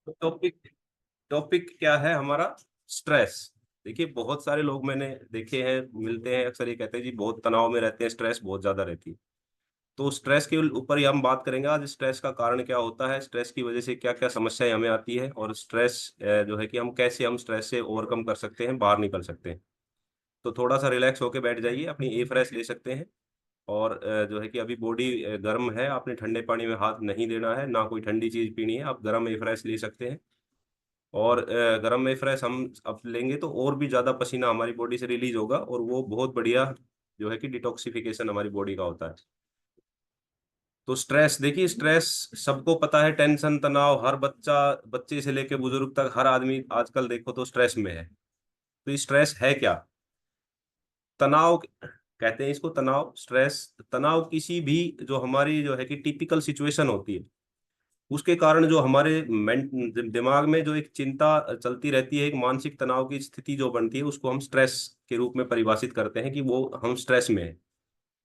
तो topic topic क्या है हमारा? स्ट्रेस। देखिए, बहुत सारे लोग मैंने देखे हैं, मिलते हैं अक्सर, ये कहते हैं जी बहुत तनाव में रहते हैं, स्ट्रेस बहुत ज्यादा रहती है। तो स्ट्रेस के ऊपर ही हम बात करेंगे आज। स्ट्रेस का कारण क्या होता है, स्ट्रेस की वजह से क्या क्या समस्याएं हमें आती है, और स्ट्रेस जो है कि हम स्ट्रेस से ओवरकम कर सकते हैं, बाहर निकल सकते हैं। तो थोड़ा सा रिलैक्स होके बैठ जाइए, अपनी ए फ्रेश ले सकते हैं। और जो है कि अभी बॉडी गर्म है, आपने ठंडे पानी में हाथ नहीं देना है, ना कोई ठंडी चीज पीनी है, आप गर्म ए फ्रेश ले सकते हैं। और गर्म में फ्रेश हम अब लेंगे तो और भी ज्यादा पसीना हमारी बॉडी से रिलीज होगा, और वो बहुत बढ़िया जो है कि डिटॉक्सिफिकेशन हमारी बॉडी का होता है। तो स्ट्रेस, देखिए स्ट्रेस सबको पता है, टेंशन तनाव हर बच्चा, बच्चे से लेके बुजुर्ग तक हर आदमी आजकल देखो तो स्ट्रेस में है। तो ये स्ट्रेस है क्या? तनाव कहते हैं इसको, तनाव, स्ट्रेस। तनाव किसी भी जो हमारी जो है कि टिपिकल सिचुएशन होती है, उसके कारण जो हमारे दिमाग में जो एक चिंता चलती रहती है, एक मानसिक तनाव की स्थिति जो बनती है, उसको हम स्ट्रेस के रूप में परिभाषित करते हैं कि वो हम स्ट्रेस में है।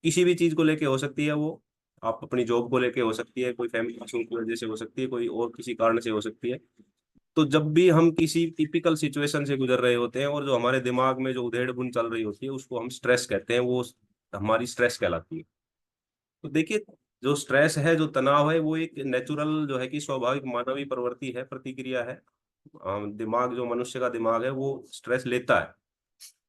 किसी भी चीज को लेके हो सकती है वो, आप अपनी जॉब को लेके हो सकती है, कोई फैमिली इशू की वजह से हो सकती है, कोई और किसी कारण से हो सकती है। तो जब भी हम किसी टिपिकल सिचुएशन से गुजर रहे होते हैं और जो हमारे दिमाग में जो उधेड़ बुन चल रही होती है, उसको हम स्ट्रेस कहते हैं, वो हमारी स्ट्रेस कहलाती है। तो देखिए, जो स्ट्रेस है, जो तनाव है, वो एक नेचुरल जो है कि स्वाभाविक मानवीय प्रवृत्ति है, प्रतिक्रिया है। दिमाग, जो मनुष्य का दिमाग है, वो स्ट्रेस लेता है।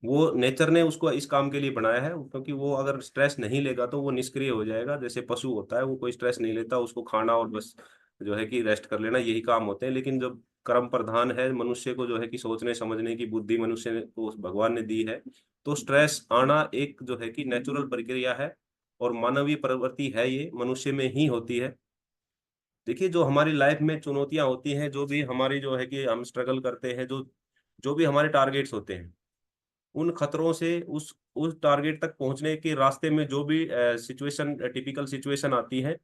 वो नेचर ने उसको इस काम के लिए बनाया है, क्योंकि वो अगर स्ट्रेस नहीं लेगा तो वो निष्क्रिय हो जाएगा। जैसे पशु होता है, वो कोई स्ट्रेस नहीं लेता, उसको खाना और बस जो है कि रेस्ट कर लेना, यही काम होते हैं। लेकिन जब कर्म प्रधान है, मनुष्य को जो है कि सोचने समझने की बुद्धि मनुष्य को भगवान ने दी है, तो स्ट्रेस आना एक जो है कि नेचुरल प्रक्रिया है, और मानवीय प्रवृत्ति है, ये मनुष्य में ही होती है। देखिए, जो हमारी लाइफ में चुनौतियां होती हैं, जो भी हमारी जो है कि हम स्ट्रगल करते हैं, जो जो भी हमारे टारगेट्स होते हैं, उन खतरों से उस टारगेट तक पहुंचने के रास्ते में जो भी सिचुएशन, टिपिकल सिचुएशन आती है,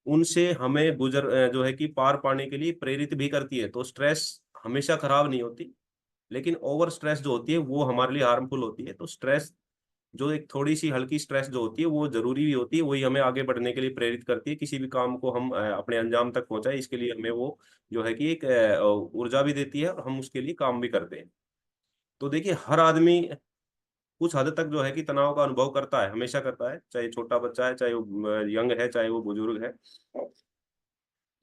उनसे हमें जो है कि पार पाने के लिए प्रेरित भी करती है। तो स्ट्रेस हमेशा खराब नहीं होती, लेकिन ओवर स्ट्रेस जो होती है वो हमारे लिए हार्मफुल होती है। तो स्ट्रेस, जो एक थोड़ी सी हल्की स्ट्रेस जो होती है, वो जरूरी भी होती है, वही हमें आगे बढ़ने के लिए प्रेरित करती है। किसी भी काम को हम अपने अंजाम तक पहुंचाए, इसके लिए हमें वो जो है कि एक ऊर्जा भी देती है, और हम उसके लिए काम भी करते हैं। तो देखिए, हर आदमी कुछ हद तक जो है कि तनाव का अनुभव करता है, हमेशा करता है, चाहे छोटा बच्चा है, चाहे वो यंग है, चाहे वो बुजुर्ग है।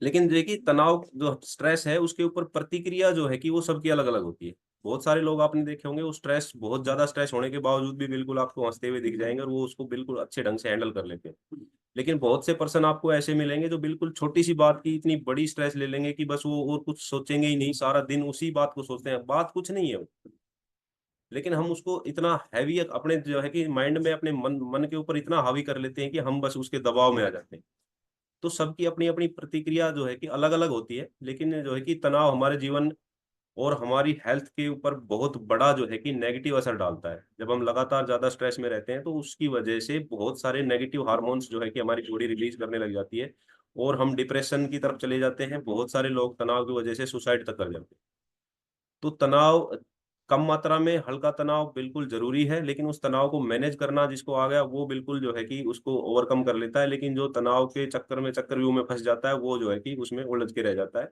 लेकिन देखिए, तनाव जो स्ट्रेस है, उसके ऊपर प्रतिक्रिया जो है कि वो सबकी अलग अलग होती है। बहुत सारे लोग आपने देखे होंगे, वो स्ट्रेस, बहुत ज्यादा स्ट्रेस होने के बावजूद भी बिल्कुल आपको हंसते हुए दिख जाएंगे, और वो उसको बिल्कुल अच्छे ढंग से हैंडल कर लेते हैं। लेकिन बहुत से पर्सन आपको ऐसे मिलेंगे जो बिल्कुल छोटी सी बात की इतनी बड़ी स्ट्रेस ले लेंगे कि बस वो और कुछ सोचेंगे ही नहीं, सारा दिन उसी बात को सोचते हैं। बात कुछ नहीं है वो, लेकिन हम उसको इतना हैवी अपने जो है कि माइंड में, अपने मन मन के ऊपर इतना हावी कर लेते हैं कि हम बस उसके दबाव में आ जाते हैं। तो सबकी अपनी अपनी प्रतिक्रिया जो है कि अलग अलग होती है, लेकिन जो है कि तनाव हमारे जीवन और हमारी हेल्थ के ऊपर बहुत बड़ा जो है कि नेगेटिव असर डालता है। जब हम लगातार ज्यादा स्ट्रेस में रहते हैं, तो उसकी वजह से बहुत सारे नेगेटिव हार्मोन्स जो है कि हमारी बॉडी रिलीज करने लग जाती है, और हम डिप्रेशन की तरफ चले जाते हैं। बहुत सारे लोग तनाव की वजह से सुसाइड तक कर जाते हैं। तो तनाव कम मात्रा में, हल्का तनाव बिल्कुल जरूरी है, लेकिन उस तनाव को मैनेज करना जिसको आ गया, वो बिल्कुल जो है कि उसको ओवरकम कर लेता है। लेकिन जो तनाव के चक्कर में, चक्रव्यूह में फंस जाता है, वो जो है कि उसमें उलझ के रह जाता है।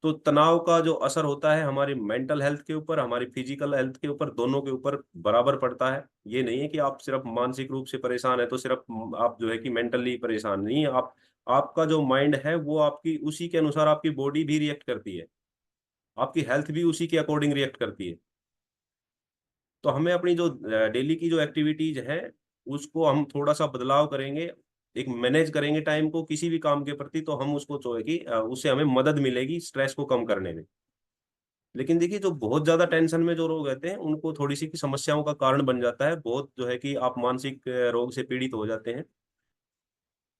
तो तनाव का जो असर होता है हमारी मेंटल हेल्थ के ऊपर, हमारी फिजिकल हेल्थ के ऊपर, दोनों के ऊपर बराबर पड़ता है। ये नहीं है कि आप सिर्फ मानसिक रूप से परेशान है तो सिर्फ आप जो है कि मेंटली परेशान नहीं है। आप, आपका जो माइंड है वो आपकी, उसी के अनुसार आपकी बॉडी भी रिएक्ट करती है, आपकी हेल्थ भी उसी के अकॉर्डिंग रिएक्ट करती है। तो हमें अपनी जो डेली की जो एक्टिविटीज है, उसको हम थोड़ा सा बदलाव करेंगे, एक मैनेज करेंगे टाइम को किसी भी काम के प्रति, तो हम उसको जो है कि उससे हमें मदद मिलेगी स्ट्रेस को कम करने में। लेकिन देखिए, जो बहुत ज्यादा टेंशन में जो लोग रहते हैं, उनको थोड़ी सी समस्याओं का कारण बन जाता है, बहुत जो है कि आप मानसिक रोग से पीड़ित हो जाते हैं।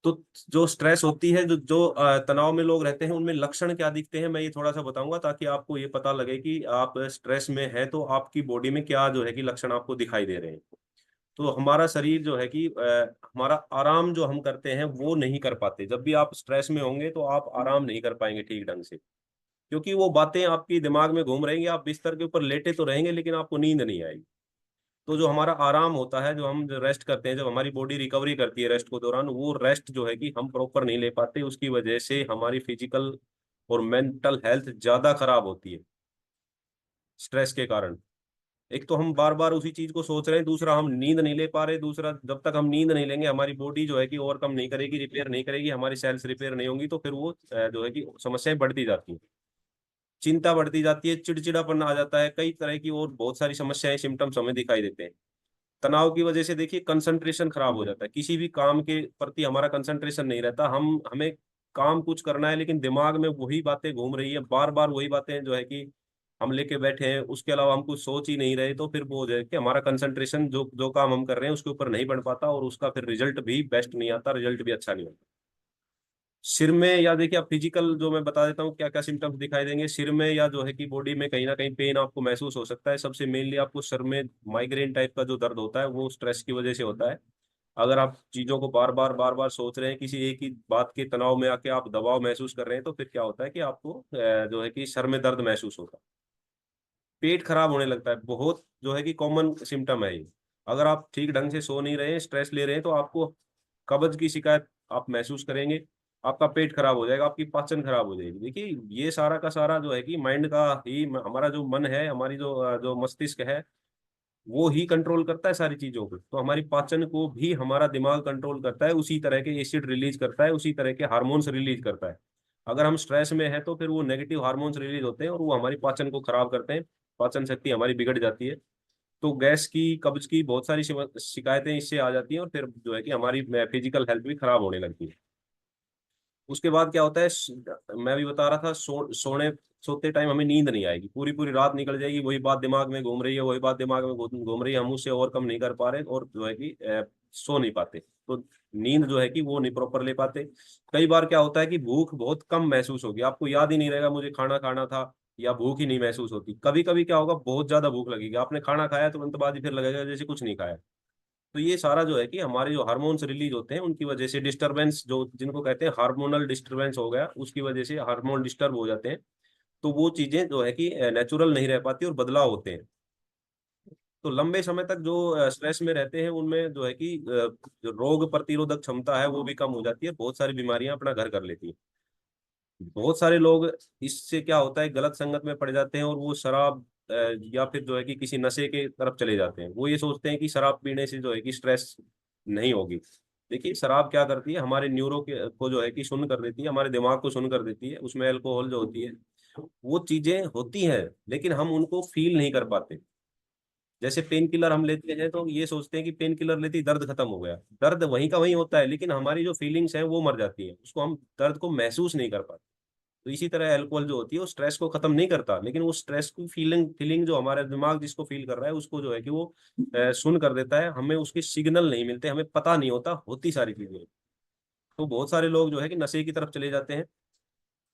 तो जो स्ट्रेस होती है, जो तनाव में लोग रहते हैं, उनमें लक्षण क्या दिखते हैं, मैं ये थोड़ा सा बताऊंगा, ताकि आपको ये पता लगे कि आप स्ट्रेस में हैं तो आपकी बॉडी में क्या जो है कि लक्षण आपको दिखाई दे रहे हैं। तो हमारा शरीर जो है कि हमारा आराम जो हम करते हैं वो नहीं कर पाते। जब भी आप स्ट्रेस में होंगे तो आप आराम नहीं कर पाएंगे ठीक ढंग से, क्योंकि वो बातें आपकी दिमाग में घूम रहेंगी। आप बिस्तर के ऊपर लेटे तो रहेंगे, लेकिन आपको नींद नहीं आएगी। तो जो हमारा आराम होता है, जो हम रेस्ट करते हैं, जब हमारी बॉडी रिकवरी करती है रेस्ट को दौरान, वो रेस्ट जो है कि हम प्रॉपर नहीं ले पाते, उसकी वजह से हमारी फिजिकल और मेंटल हेल्थ ज्यादा खराब होती है स्ट्रेस के कारण। एक तो हम बार बार उसी चीज को सोच रहे हैं, दूसरा हम नींद नहीं ले पा रहे, दूसरा जब तक हम नींद नहीं लेंगे हमारी बॉडी जो है कि ओवरकम नहीं करेगी, रिपेयर नहीं करेगी, हमारी सेल्स रिपेयर नहीं होंगी, तो फिर वो जो है कि समस्याएं बढ़ती जाती हैं, चिंता बढ़ती जाती है, चिड़चिड़ापन आ जाता है, कई तरह की और बहुत सारी समस्याएं सिम्टम्स हमें दिखाई देते हैं। तनाव की वजह से देखिए कंसंट्रेशन खराब हो जाता है, किसी भी काम के प्रति हमारा कंसंट्रेशन नहीं रहता, हम हमें काम कुछ करना है लेकिन दिमाग में वही बातें घूम रही है, बार बार वही बातें जो है कि हम लेके बैठे हैं, उसके अलावा हम कुछ सोच ही नहीं रहे, तो फिर वो जो है कि हमारा कंसंट्रेशन जो जो काम हम कर रहे हैं उसके ऊपर नहीं बन पाता, और उसका फिर रिजल्ट भी बेस्ट नहीं आता, रिजल्ट भी अच्छा नहीं होता। सिर में या देखिए आप फिजिकल जो मैं बता देता हूँ क्या क्या सिम्टम्स दिखाई देंगे सिर में, या जो है कि बॉडी में कहीं ना कहीं पेन आपको महसूस हो सकता है। सबसे मेनली आपको सर में माइग्रेन टाइप का जो दर्द होता है वो स्ट्रेस की वजह से होता है। अगर आप चीजों को बार बार सोच रहे हैं, किसी एक ही बात के तनाव में आके आप दबाव महसूस कर रहे हैं, तो फिर क्या होता है कि आपको जो है कि सर में दर्द महसूस होता है। पेट खराब होने लगता है, बहुत जो है कि कॉमन सिम्टम है ये। अगर आप ठीक ढंग से सो नहीं रहे हैं, स्ट्रेस ले रहे हैं, तो आपको कब्ज की शिकायत आप महसूस करेंगे, आपका पेट खराब हो जाएगा, आपकी पाचन खराब हो जाएगी। देखिए ये सारा का सारा जो है कि माइंड का ही, हमारा जो मन है, हमारी जो मस्तिष्क है, वो ही कंट्रोल करता है सारी चीजों को। तो हमारी पाचन को भी हमारा दिमाग कंट्रोल करता है, उसी तरह के एसिड रिलीज करता है, उसी तरह के हार्मोन्स रिलीज करता है। अगर हम स्ट्रेस में है तो फिर वो नेगेटिव हार्मोन्स रिलीज होते हैं और वो हमारी पाचन को खराब करते हैं, पाचन शक्ति हमारी बिगड़ जाती है। तो गैस की, कब्ज की बहुत सारी शिकायतें इससे आ जाती हैं, और फिर जो है कि हमारी फिजिकल हेल्थ भी खराब होने लगती है। उसके बाद क्या होता है, मैं भी बता रहा था, सोते टाइम हमें नींद नहीं आएगी, पूरी पूरी रात निकल जाएगी, वही बात दिमाग में घूम रही है, वही बात दिमाग में घूम रही है, हम उससे ओवरकम नहीं कर पा रहे, और जो है कि सो नहीं पाते। तो नींद जो है कि वो नहीं प्रॉपर ले पाते। कई बार क्या होता है कि भूख बहुत कम महसूस होगी, आपको याद ही नहीं रहेगा मुझे खाना खाना था, या भूख ही नहीं महसूस होती। कभी कभी क्या होगा, बहुत ज्यादा भूख लगेगी, आपने खाना खाया तुरंत बाद ही फिर लगेगा जैसे कुछ नहीं खाया। तो ये सारा जो है कि हमारे जो हार्मोन्स रिलीज होते हैं उनकी वजह से, डिस्टरबेंस जो जिनको कहते हैं हार्मोनल डिस्टरबेंस हो गया, उसकी वजह से हार्मोन डिस्टर्ब हो जाते हैं। तो वो चीजें जो है कि नेचुरल नहीं रह पाती और बदलाव होते हैं। तो लंबे समय तक जो स्ट्रेस में रहते हैं उनमें जो है कि जो रोग प्रतिरोधक क्षमता है वो भी कम हो जाती है, बहुत सारी बीमारियां अपना घर कर लेती हैं। बहुत सारे लोग इससे क्या होता है, गलत संगत में पड़ जाते हैं, और वो शराब या फिर जो है कि किसी नशे के तरफ चले जाते हैं। वो ये सोचते हैं कि शराब पीने से जो है कि स्ट्रेस नहीं होगी। देखिए शराब क्या करती है, हमारे न्यूरो के को जो है कि सुन्न कर देती है, हमारे दिमाग को सुन्न कर देती है। उसमें अल्कोहल जो होती है, वो चीजें होती हैं, लेकिन हम उनको फील नहीं कर पाते। जैसे पेन किलर हम लेते हैं तो ये सोचते हैं कि पेन किलर लेती दर्द खत्म हो गया, दर्द वहीं का वहीं होता है, लेकिन हमारी जो फीलिंग्स हैं वो मर जाती है, उसको हम दर्द को महसूस नहीं कर पाते। तो इसी तरह अल्कोहल जो होती है वो स्ट्रेस को खत्म नहीं करता, लेकिन वो स्ट्रेस की फीलिंग फीलिंग जो हमारा दिमाग जिसको फील कर रहा है उसको जो है कि वो सुन कर देता है, हमें उसके सिग्नल नहीं मिलते, हमें पता नहीं होता होती सारी चीजें। तो बहुत सारे लोग जो है कि नशे की तरफ चले जाते हैं,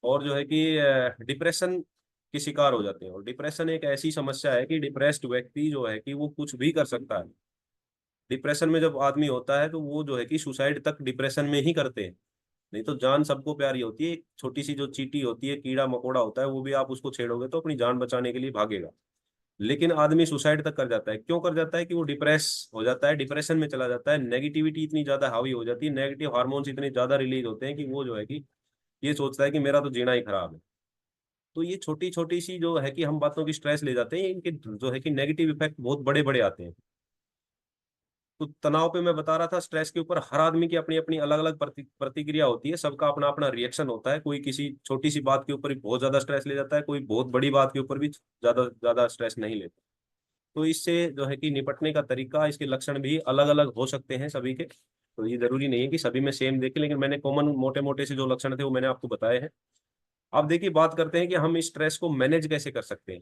और जो है कि डिप्रेशन के शिकार हो जाते हैं। और डिप्रेशन एक ऐसी समस्या है कि डिप्रेस्ड व्यक्ति जो है कि वो कुछ भी कर सकता है। डिप्रेशन में जब आदमी होता है तो वो जो है कि सुसाइड तक डिप्रेशन में ही करते हैं। नहीं तो जान सबको प्यारी होती है, एक छोटी सी जो चींटी होती है, कीड़ा मकोड़ा होता है, वो भी आप उसको छेड़ोगे तो अपनी जान बचाने के लिए भागेगा। लेकिन आदमी सुसाइड तक कर जाता है, क्यों कर जाता है कि वो डिप्रेस हो जाता है, डिप्रेशन में चला जाता है, नेगेटिविटी इतनी ज्यादा हावी हो जाती है, नेगेटिव हार्मोन्स इतने ज्यादा रिलीज होते हैं कि वो जो है कि ये सोचता है कि मेरा तो जीना ही खराब है। तो ये छोटी छोटी सी जो है कि हम बातों की स्ट्रेस ले जाते हैं, इनके जो है कि नेगेटिव इफेक्ट बहुत बड़े बड़े आते हैं। तो तनाव पे मैं बता रहा था, स्ट्रेस के ऊपर हर आदमी की अपनी अपनी अलग अलग प्रतिक्रिया होती है, सबका अपना अपना रिएक्शन होता है। कोई किसी छोटी सी बात के ऊपर भी बहुत ज्यादा स्ट्रेस ले जाता है, कोई बहुत बड़ी बात के ऊपर भी ज्यादा ज्यादा स्ट्रेस नहीं लेता। तो इससे जो है कि निपटने का तरीका, इसके लक्षण भी अलग अलग हो सकते हैं सभी के। तो ये जरूरी नहीं है कि सभी में सेम देखें, लेकिन मैंने कॉमन मोटे मोटे से जो लक्षण थे वो मैंने आपको बताए हैं। अब देखिए बात करते हैं कि हम इस स्ट्रेस को मैनेज कैसे कर सकते हैं।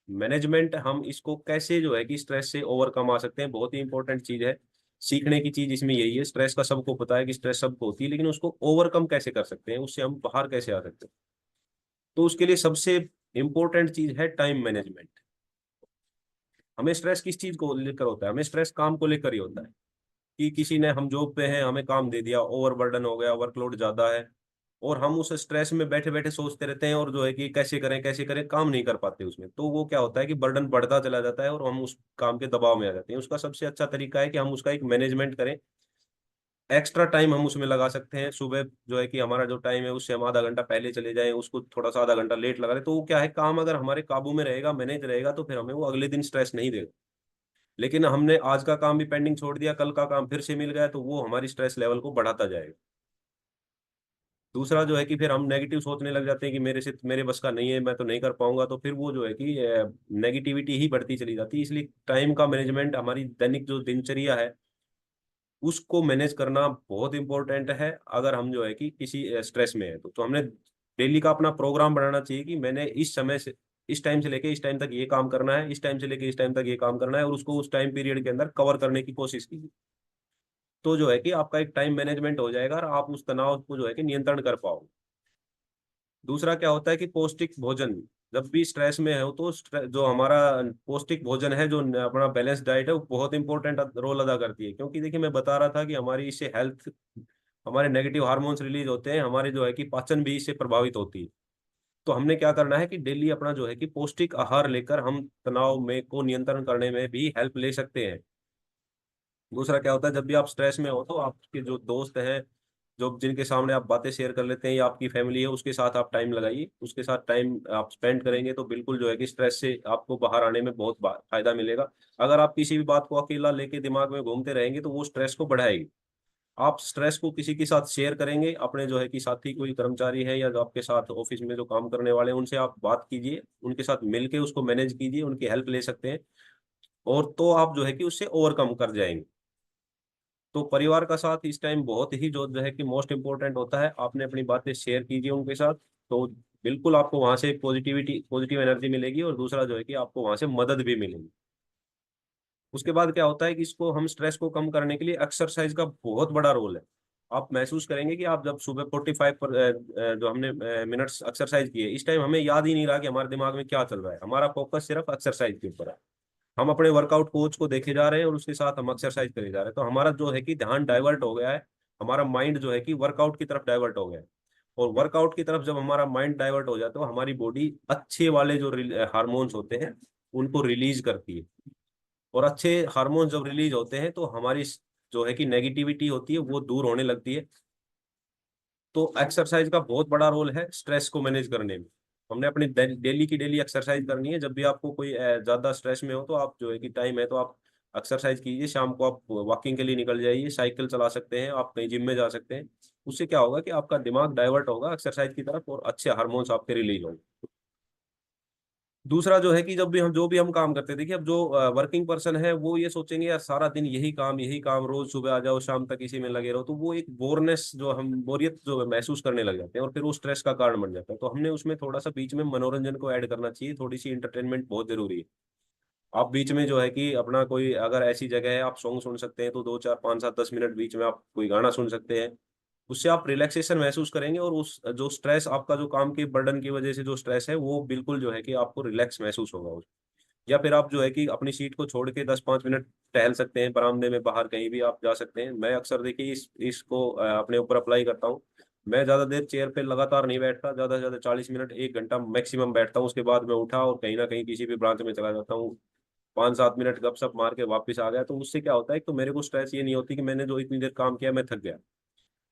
मैनेजमेंट, हम इसको कैसे जो है कि स्ट्रेस से ओवरकम आ सकते हैं, बहुत ही इंपॉर्टेंट चीज है। सीखने की चीज इसमें यही है, स्ट्रेस का सबको पता है कि स्ट्रेस सबको होती है, लेकिन उसको ओवरकम कैसे कर सकते हैं, उससे हम बाहर कैसे आ सकते हैं। तो उसके लिए सबसे इंपॉर्टेंट चीज है टाइम मैनेजमेंट। हमें स्ट्रेस किस चीज को लेकर होता है, हमें स्ट्रेस काम को लेकर ही होता है। कि किसी ने, हम जॉब पे हैं, हमें काम दे दिया, ओवरबर्डन हो गया, वर्कलोड ज्यादा है, और हम उस स्ट्रेस में बैठे बैठे सोचते रहते हैं, और जो है कि कैसे करें, काम नहीं कर पाते उसमें। तो वो क्या होता है कि बर्डन बढ़ता चला जाता है और हम उस काम के दबाव में आ जाते हैं। उसका सबसे अच्छा तरीका है कि हम उसका एक मैनेजमेंट करें। एक्स्ट्रा टाइम हम उसमें लगा सकते हैं। सुबह जो है कि हमारा जो टाइम है उससे हम आधा घंटा पहले चले जाएं, उसको थोड़ा सा आधा घंटा लेट लगा लें, तो वो क्या है, काम अगर हमारे काबू में रहेगा, मैनेज रहेगा, तो फिर हमें वो अगले दिन स्ट्रेस नहीं देगा। लेकिन हमने आज का काम भी पेंडिंग छोड़ दिया, कल का काम फिर से मिल गया, तो वो हमारी स्ट्रेस लेवल को बढ़ाता जाएगा। दूसरा जो है कि फिर हम नेगेटिव सोचने लग जाते हैं कि मेरे बस का नहीं है, मैं तो नहीं कर पाऊंगा, तो फिर वो जो है कि नेगेटिविटी ही बढ़ती चली जाती है। इसलिए टाइम का मैनेजमेंट, हमारी दैनिक जो दिनचर्या है उसको मैनेज करना बहुत इंपॉर्टेंट है। अगर हम जो है कि किसी स्ट्रेस में है तो हमने डेली का अपना प्रोग्राम बनाना चाहिए कि मैंने इस समय से इस टाइम से लेके इस टाइम तक ये काम करना है, इस टाइम से लेके इस टाइम तक ये काम करना है, और उसको उस टाइम पीरियड के अंदर कवर करने की कोशिश कीजिए। तो जो है कि आपका एक टाइम मैनेजमेंट हो जाएगा और आप उस तनाव को जो है कि नियंत्रण कर पाओगे। दूसरा क्या होता है कि पौष्टिक भोजन, जब भी स्ट्रेस में हो तो जो हमारा पौष्टिक भोजन है, जो अपना बैलेंस डाइट है, वो बहुत इंपॉर्टेंट रोल अदा करती है। क्योंकि देखिए, मैं बता रहा था कि हमारी इससे हेल्थ, हमारे नेगेटिव हार्मोन्स रिलीज होते हैं, हमारे जो है कि पाचन भी इससे प्रभावित होती है। तो हमने क्या करना है कि डेली अपना जो है कि पौष्टिक आहार लेकर हम तनाव में को नियंत्रण करने में भी हेल्प ले सकते हैं। दूसरा क्या होता है, जब भी आप स्ट्रेस में हो तो आपके जो दोस्त हैं, जो जिनके सामने आप बातें शेयर कर लेते हैं, या आपकी फैमिली है, उसके साथ आप टाइम लगाइए। उसके साथ टाइम आप स्पेंड करेंगे तो बिल्कुल जो है कि स्ट्रेस से आपको बाहर आने में बहुत फायदा मिलेगा। अगर आप किसी भी बात को अकेला लेके दिमाग में घूमते रहेंगे तो वो स्ट्रेस को बढ़ाएगी। आप स्ट्रेस को किसी के साथ शेयर करेंगे, अपने जो है कि साथी, कोई कर्मचारी है या जो आपके साथ ऑफिस में जो काम करने वाले हैं, उनसे आप बात कीजिए, उनके साथ मिलके उसको मैनेज कीजिए, उनकी हेल्प ले सकते हैं। और तो आप जो है कि उससे ओवरकम कर जाएंगे। तो परिवार का साथ इस टाइम बहुत ही जो है कि मोस्ट इम्पोर्टेंट होता है। आपने अपनी बातें शेयर कीजिए उनके साथ, तो बिल्कुल आपको वहां से पॉजिटिव एनर्जी मिलेगी, और दूसरा जो है कि आपको वहां से मदद भी मिलेगी। उसके बाद क्या होता है कि इसको हम स्ट्रेस को कम करने के लिए एक्सरसाइज का बहुत बड़ा रोल है। आप महसूस करेंगे कि आप जब सुबह 45 जो हमने मिनट्स एक्सरसाइज किए, इस टाइम हमें याद ही नहीं रहा कि हमारे दिमाग में क्या चल रहा है, हमारा फोकस सिर्फ एक्सरसाइज के ऊपर है। हम अपने वर्कआउट कोच को देखे जा रहे हैं और उसके साथ हम एक्सरसाइज करे जा रहे हैं, तो हमारा जो है कि ध्यान डाइवर्ट हो गया है। हमारा माइंड जो है कि वर्कआउट की तरफ डाइवर्ट हो गया है। और वर्कआउट की तरफ जब हमारा माइंड डाइवर्ट हो जाता है तो हमारी बॉडी अच्छे वाले जो हार्मोन्स होते हैं उनको रिलीज करती है। और अच्छे हार्मोन जब रिलीज होते हैं तो हमारी जो है कि नेगेटिविटी होती है वो दूर होने लगती है। तो एक्सरसाइज का बहुत बड़ा रोल है स्ट्रेस को मैनेज करने में। हमने अपनी डेली की डेली एक्सरसाइज करनी है। जब भी आपको कोई ज्यादा स्ट्रेस में हो तो आप जो है कि टाइम है तो आप एक्सरसाइज कीजिए। शाम को आप वॉकिंग के लिए निकल जाइए, साइकिल चला सकते हैं, आप कहीं जिम में जा सकते हैं। उससे क्या होगा कि आपका दिमाग डाइवर्ट होगा एक्सरसाइज की तरफ और अच्छे हार्मोन्स आपके रिलीज होंगे। दूसरा जो है कि जब भी हम जो भी हम काम करते हैं, देखिए अब जो वर्किंग पर्सन है वो ये सोचेंगे यार सारा दिन यही काम, रोज सुबह आ जाओ शाम तक इसी में लगे रहो, तो वो एक बोरनेस, जो हम बोरियत जो महसूस करने लग जाते हैं, और फिर वो स्ट्रेस का कारण बन जाता है। तो हमने उसमें थोड़ा सा बीच में मनोरंजन को ऐड करना चाहिए, थोड़ी सी इंटरटेनमेंट बहुत जरूरी है। आप बीच में जो है कि अपना कोई अगर ऐसी जगह है आप सॉन्ग सुन सकते हैं, तो 2 4 5 7 10 मिनट बीच में आप कोई गाना सुन सकते हैं। उससे आप रिलैक्सेशन महसूस करेंगे, और उस जो स्ट्रेस आपका, जो काम के बर्डन की वजह से जो स्ट्रेस है, वो बिल्कुल जो है कि आपको रिलैक्स महसूस होगा उस। या फिर आप जो है कि अपनी सीट को छोड़ के 10 5 मिनट टहल सकते हैं, बरामदे में बाहर कहीं भी आप जा सकते हैं। मैं अक्सर देखिए इसको अपने ऊपर अप्लाई करता हूँ। मैं ज्यादा देर चेयर पे लगातार नहीं बैठता, ज्यादा से ज्यादा 40 मिनट 1 घंटा मैक्सिमम बैठता हूँ। उसके बाद मैं उठा और कहीं ना कहीं किसी भी ब्रांच में चला जाता हूँ। 5 7 मिनट गपशप मार के वापस आ गया, तो उससे क्या होता है, एक तो मेरे को स्ट्रेस ये नहीं होती कि मैंने जो इतनी देर काम किया मैं थक गया।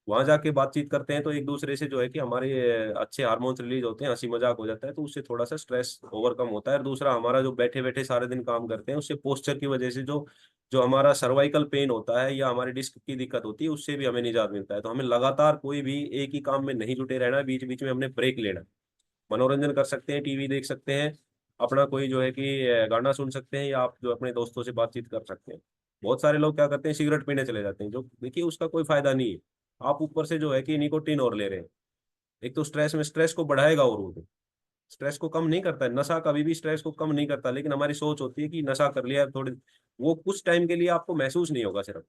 वहां जाके बातचीत करते हैं तो एक दूसरे से जो है कि हमारे अच्छे हार्मोन्स रिलीज होते हैं, हंसी मजाक हो जाता है, तो उससे थोड़ा सा स्ट्रेस ओवरकम होता है। और दूसरा, हमारा जो बैठे बैठे सारे दिन काम करते हैं उससे पोस्चर की वजह से जो जो हमारा सर्वाइकल पेन होता है या हमारी डिस्क की दिक्कत होती है, उससे भी हमें निजात मिलता है। तो हमें लगातार कोई भी एक ही काम में नहीं जुटे रहना, बीच बीच में हमने ब्रेक लेना। मनोरंजन कर सकते हैं, टीवी देख सकते हैं, अपना कोई जो है कि गाना सुन सकते हैं, या आप जो अपने दोस्तों से बातचीत कर सकते हैं। बहुत सारे लोग क्या करते हैं, सिगरेट पीने चले जाते हैं, जो देखिए उसका कोई फायदा नहीं है। आप ऊपर से जो है कि निकोटीन और ले रहे हैं। एक तो स्ट्रेस में स्ट्रेस को बढ़ाएगा, और वो स्ट्रेस को कम नहीं करता है। नशा कभी भी स्ट्रेस को कम नहीं करता, लेकिन हमारी सोच होती है कि नशा कर लिया थोड़ी, वो कुछ टाइम के लिए आपको महसूस नहीं होगा। सिर्फ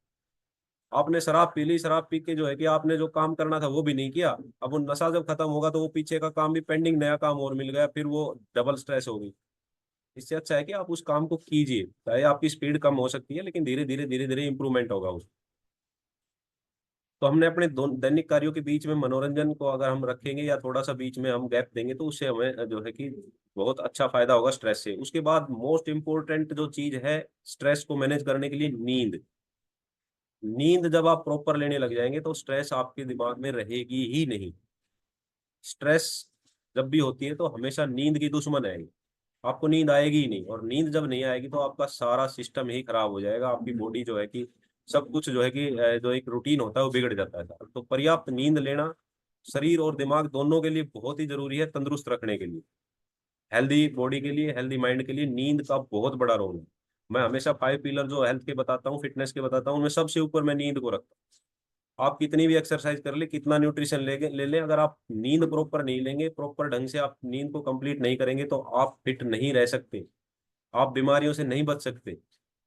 आपने शराब पी ली, शराब पी के जो है कि आपने जो काम करना था वो भी नहीं किया, अब वो नशा जब खत्म होगा तो वो पीछे का काम भी पेंडिंग, नया काम और मिल गया, फिर वो डबल स्ट्रेस होगी। इससे अच्छा है कि आप उस काम को कीजिए, चाहे आपकी स्पीड कम हो सकती है, लेकिन धीरे धीरे इंप्रूवमेंट होगा उस। तो हमने अपने दैनिक कार्यों के बीच में मनोरंजन को अगर हम रखेंगे, या थोड़ा सा बीच में हम गैप देंगे, तो उससे हमें जो है कि बहुत अच्छा फायदा होगा स्ट्रेस से। उसके बाद मोस्ट इंपॉर्टेंट जो चीज है स्ट्रेस को मैनेज करने के लिए, नींद। नींद जब आप प्रॉपर लेने लग जाएंगे तो स्ट्रेस आपके दिमाग में रहेगी ही नहीं। स्ट्रेस जब भी होती है तो हमेशा नींद की दुश्मन है, आपको नींद आएगी ही नहीं, और नींद जब नहीं आएगी तो आपका सारा सिस्टम ही खराब हो जाएगा, आपकी बॉडी जो है कि सब कुछ जो है कि जो एक रूटीन होता है वो बिगड़ जाता है। तो पर्याप्त नींद लेना शरीर और दिमाग दोनों के लिए बहुत ही जरूरी है, तंदुरुस्त रखने के लिए, हेल्दी बॉडी के लिए, हेल्दी माइंड के लिए नींद का बहुत बड़ा रोल है। मैं हमेशा 5 पिलर जो हेल्थ के बताता हूँ, फिटनेस के बताता हूँ, उनमें सबसे ऊपर मैं नींद को रखता हूँ। आप कितनी भी एक्सरसाइज कर ले, कितना न्यूट्रिशन ले लें, अगर आप नींद प्रॉपर नहीं लेंगे, प्रॉपर ढंग से आप नींद को कंप्लीट नहीं करेंगे तो आप फिट नहीं रह सकते, आप बीमारियों से नहीं बच सकते।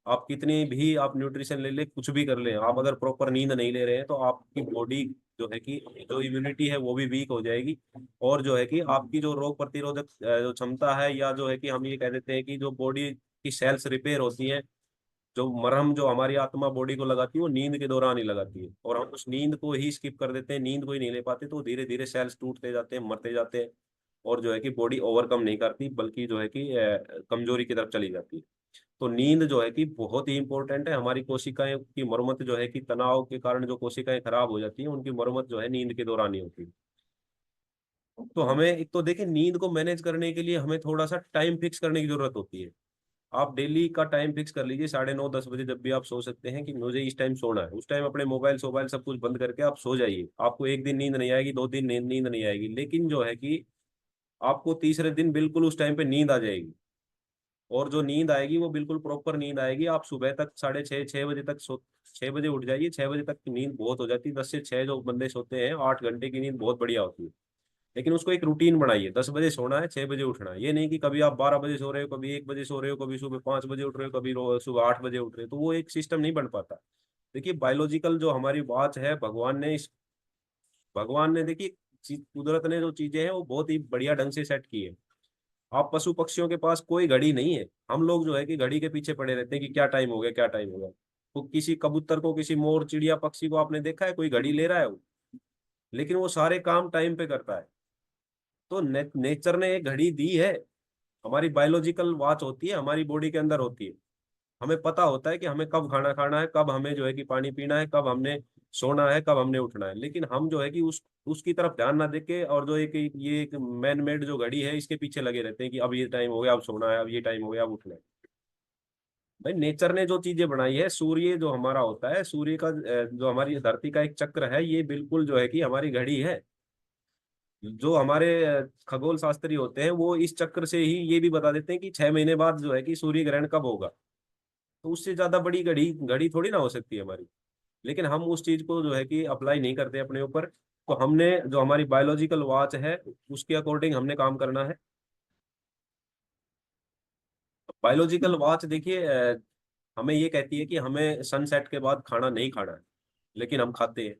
आप कितनी भी आप न्यूट्रिशन ले ले, कुछ भी कर लें, आप अगर प्रॉपर नींद नहीं ले रहे हैं तो आपकी बॉडी जो है कि जो इम्यूनिटी है वो भी वीक हो जाएगी, और जो है कि आपकी जो रोग प्रतिरोधक जो क्षमता है, या जो है कि हम ये कह देते हैं कि जो बॉडी की सेल्स रिपेयर होती हैं, जो मरहम जो हमारी आत्मा बॉडी को लगाती है वो नींद के दौरान ही लगाती है, और हम उस नींद को ही स्किप कर देते हैं, नींद को ही नहीं ले पाते, तो धीरे धीरे सेल्स टूटते जाते हैं, मरते जाते हैं, और जो है कि बॉडी ओवरकम नहीं करती, बल्कि जो है कि कमजोरी की तरफ चली जाती है। तो नींद जो है कि बहुत ही इंपॉर्टेंट है, हमारी कोशिकाएं की मरम्मत जो है कि तनाव के कारण जो कोशिकाएं खराब हो जाती हैं उनकी मरम्मत जो है नींद के दौरान ही होती है। तो हमें एक तो देखिए, नींद को मैनेज करने के लिए हमें थोड़ा सा टाइम फिक्स करने की जरूरत होती है। आप डेली का टाइम फिक्स कर लीजिए, 9:30-10 बजे जब भी आप सो सकते हैं कि मुझे इस टाइम सोना है, उस टाइम अपने मोबाइल सोबाइल सब कुछ बंद करके आप सो जाइए। आपको एक दिन नींद नहीं आएगी, 2 दिन नींद नहीं आएगी, लेकिन जो है कि आपको तीसरे दिन बिल्कुल उस टाइम पे नींद आ जाएगी, और जो नींद आएगी वो बिल्कुल प्रॉपर नींद आएगी। आप सुबह तक 6:30-6 बजे तक 6 बजे उठ जाइए, 6 बजे तक की नींद बहुत हो जाती है। 10 से 6 जो बंदे सोते हैं, 8 घंटे की नींद बहुत बढ़िया होती है। लेकिन उसको एक रूटीन बनाइए, 10 बजे सोना है, 6 बजे उठना है। ये नहीं कि कभी आप 12 बजे सो रहे हो, कभी 1 बजे सो रहे हो, कभी सुबह 5 बजे उठ रहे हो, कभी सुबह 8 बजे उठ रहे हो, तो वो एक सिस्टम नहीं बन पाता। देखिए, बायोलॉजिकल जो हमारी वॉच है, भगवान ने देखिए, कुदरत ने जो चीजें हैं वो बहुत ही बढ़िया ढंग से सेट की है। आप पशु पक्षियों के पास कोई घड़ी नहीं है, हम लोग जो है कि घड़ी के पीछे पड़े रहते हैं कि क्या टाइम हो गया, क्या टाइम हो गया। तो किसी कबूतर को, किसी मोर चिड़िया पक्षी को आपने देखा है कोई घड़ी ले रहा है वो? लेकिन वो सारे काम टाइम पे करता है। तो नेचर ने एक घड़ी दी है, हमारी बायोलॉजिकल वॉच होती है, हमारी बॉडी के अंदर होती है। हमें पता होता है कि हमें कब खाना खाना है, कब हमें जो है कि पानी पीना है, कब हमने सोना है, कब हमने उठना है। लेकिन हम जो है कि उसकी तरफ ध्यान ना देके, और जो एक ये एक मैन मेड जो घड़ी है इसके पीछे लगे रहते हैं कि अब ये टाइम हो गया, अब सोना है, अब ये टाइम हो गया, अब उठना है। भाई, नेचर ने जो चीजें बनाई है, सूर्य जो हमारा होता है, सूर्य का जो हमारी धरती का एक चक्र है, ये बिल्कुल जो है कि हमारी घड़ी है। जो हमारे खगोल शास्त्री होते हैं वो इस चक्र से ही ये भी बता देते हैं कि 6 महीने बाद जो है कि सूर्य ग्रहण कब होगा। तो उससे ज्यादा बड़ी घड़ी घड़ी थोड़ी ना हो सकती है हमारी। लेकिन हम उस चीज को जो है कि अप्लाई नहीं करते अपने ऊपर। तो हमने जो हमारी बायोलॉजिकल वॉच है उसके अकॉर्डिंग हमने काम करना है। बायोलॉजिकल वॉच देखिए, हमें ये कहती है कि हमें सनसेट के बाद खाना नहीं खाना है, लेकिन हम खाते हैं।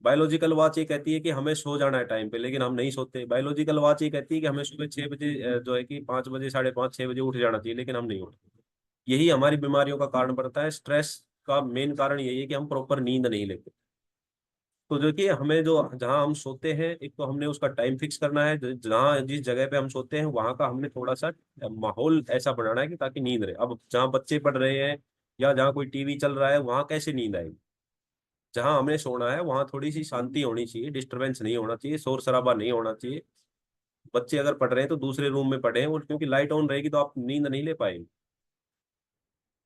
बायोलॉजिकल वॉच ये कहती है कि हमें सो जाना है टाइम पे, लेकिन हम नहीं सोते। बायोलॉजिकल वॉच ये कहती है कि हमें सुबह 6 बजे जो है कि 5 बजे, 5:30-6 बजे उठ जाना चाहिए, लेकिन हम नहीं उठते। यही हमारी बीमारियों का कारण बनता है। स्ट्रेस का मेन कारण यही है कि हम प्रॉपर नींद नहीं लेते। तो देखिए, हमें जो जहाँ हम सोते हैं, एक तो हमने उसका टाइम फिक्स करना है, जहाँ जिस जगह पे हम सोते हैं वहाँ का हमने थोड़ा सा माहौल ऐसा बनाना है कि ताकि नींद रहे। अब जहाँ बच्चे पढ़ रहे हैं या जहाँ कोई टीवी चल रहा है, वहाँ कैसे नींद आएगी? जहाँ हमें सोना है वहाँ थोड़ी सी शांति होनी चाहिए, डिस्टरबेंस नहीं होना चाहिए, शोर शराबा नहीं होना चाहिए। बच्चे अगर पढ़ रहे हैं तो दूसरे रूम में पढ़े, और क्योंकि लाइट ऑन रहेगी तो आप नींद नहीं ले पाएंगे।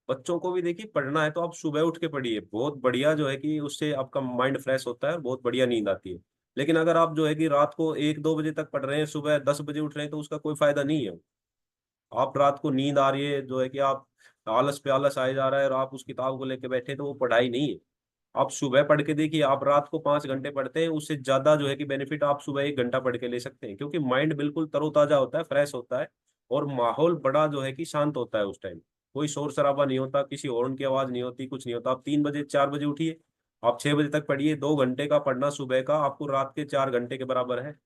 बच्चों को भी देखिए, पढ़ना है तो आप सुबह उठ के पढ़िए, बहुत बढ़िया जो है कि उससे आपका माइंड फ्रेश होता है और बहुत बढ़िया नींद आती है। लेकिन अगर आप जो है कि रात को 1-2 बजे तक पढ़ रहे हैं, सुबह 10 बजे उठ रहे हैं, तो उसका कोई फायदा नहीं है। आप रात को नींद आ रही है जो है कि आप आलस पे आलस आए जा रहा है और आप उस किताब को लेके बैठे, तो वो पढ़ाई नहीं है। आप सुबह पढ़ के देखिए, आप रात को 5 घंटे पढ़ते हैं, उससे ज्यादा जो है कि बेनिफिट आप सुबह 1 घंटा पढ़ के ले सकते हैं, क्योंकि माइंड बिल्कुल तरोताजा होता है, फ्रेश होता है, और माहौल बड़ा जो है कि शांत होता है उस टाइम। कोई शोर शराबा नहीं होता, किसी हॉर्न की आवाज नहीं होती, कुछ नहीं होता। आप 3 बजे 4 बजे उठिए, आप 6 बजे तक पढ़िए, 2 घंटे का पढ़ना सुबह का आपको रात के 4 घंटे के बराबर है।